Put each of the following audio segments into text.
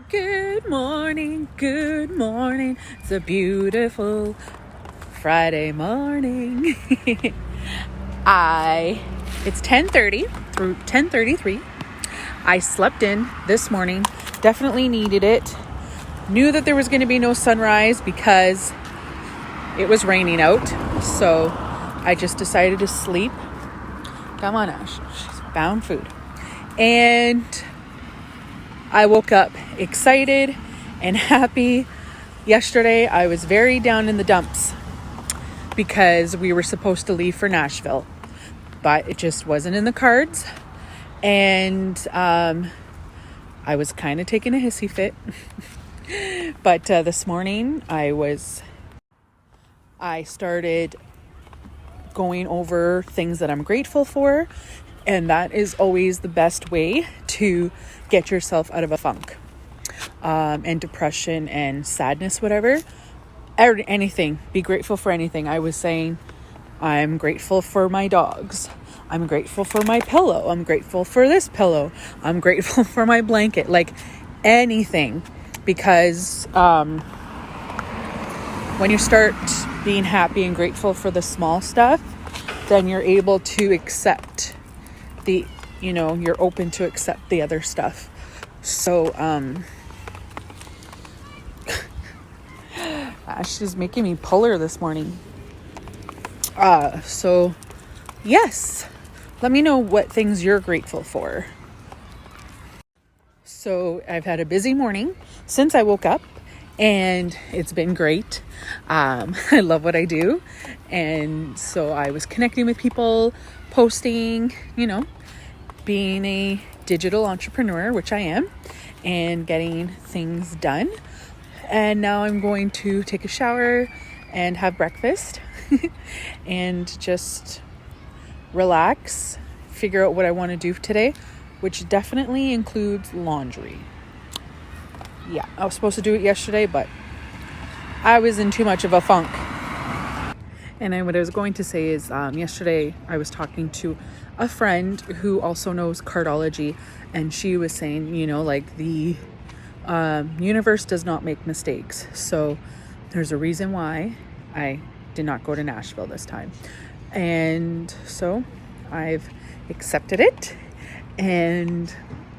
Good morning, good morning. It's a beautiful Friday morning. It's 10:30 through 10:33. I slept in this morning. Definitely needed it. Knew that there was going to be no sunrise because it was raining out. So I just decided to sleep. Come on, Ash. She's found food. And I woke up excited and happy. Yesterday, I was very down in the dumps because we were supposed to leave for Nashville, but it just wasn't in the cards. And I was kind of taking a hissy fit. But this morning, I started going over things that I'm grateful for. And that is always the best way to get yourself out of a funk. And depression and sadness, whatever, anything. Be grateful for anything. I was saying, I'm grateful for my dogs. I'm grateful for my pillow. I'm grateful for this pillow. I'm grateful for my blanket. Like anything. Because when you start being happy and grateful for the small stuff, then you're able to accept you're open to accept the other stuff. So, Ash is making me pull her this morning. So yes, let me know what things you're grateful for. So I've had a busy morning since I woke up and it's been great. I love what I do. And so I was connecting with people, posting, being a digital entrepreneur, which I am, and getting things done. And now I'm going to take a shower and have breakfast and just relax, figure out what I want to do today, which definitely includes laundry. Yeah, I was supposed to do it yesterday, but I was in too much of a funk. And what I was going to say is yesterday I was talking to a friend who also knows cardology, and she was saying, the universe does not make mistakes. So there's a reason why I did not go to Nashville this time. And so I've accepted it and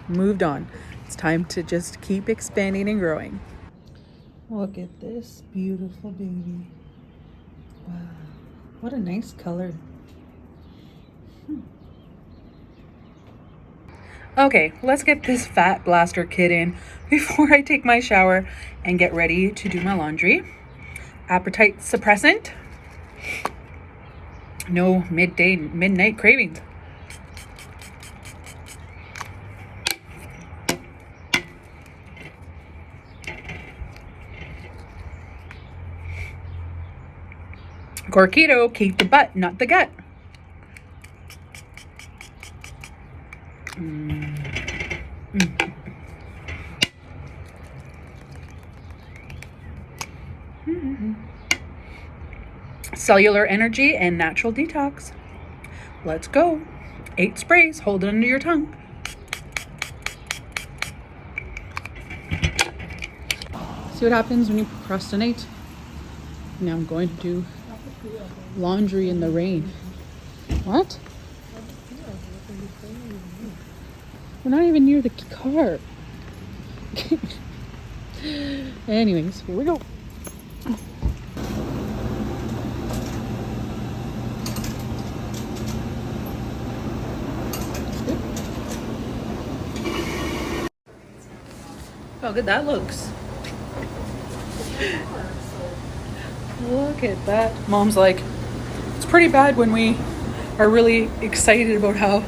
moved on. It's time to just keep expanding and growing. Look at this beautiful baby. Wow. What a nice color. Okay, let's get this fat blaster kid in before I take my shower and get ready to do my laundry. Appetite suppressant. No midnight cravings. Keto, keep the butt, not the gut. Cellular energy and natural detox. Let's go. 8 sprays. Hold it under your tongue. See what happens when you procrastinate? Now I'm going to do laundry in the rain. What? We're not even near the car. Anyways, here we go. How good that looks. Look at that. Mom's like, it's pretty bad when we are really excited about how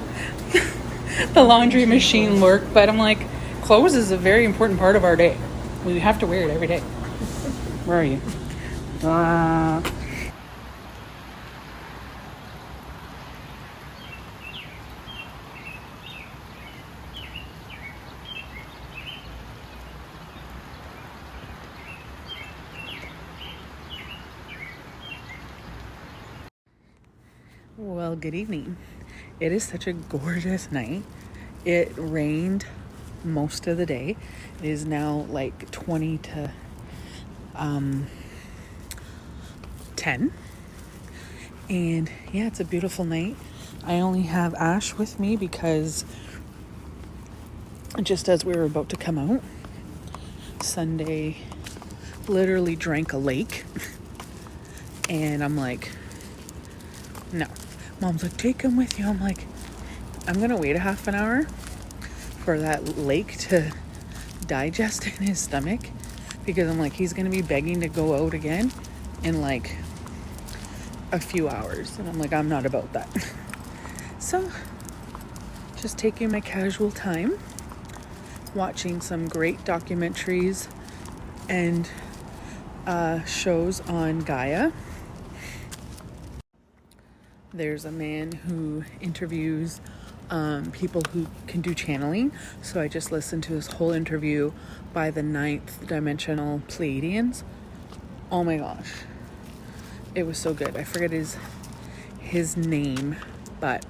the laundry machine works, but I'm like, clothes is a very important part of our day. We have to wear it every day. Where are you? Well, good evening. It is such a gorgeous night. It rained most of the day. It is now like 20 to 10. And yeah, it's a beautiful night. I only have Ash with me because just as we were about to come out, Sunday literally drank a lake. And I'm like, no. Mom's like, take him with you. I'm like, I'm going to wait a half an hour for that lake to digest in his stomach, because I'm like, he's going to be begging to go out again in like a few hours. And I'm like, I'm not about that. So just taking my casual time, watching some great documentaries and shows on Gaia. There's a man who interviews people who can do channeling. So I just listened to this whole interview by the 9th dimensional Pleiadians. Oh my gosh. It was so good. I forget his name, but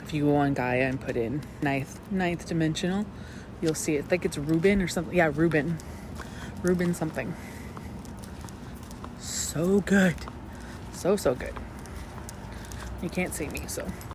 if you go on Gaia and put in ninth dimensional, you'll see it. I think it's Ruben or something. Yeah, Ruben something. So good. So good. You can't see me, so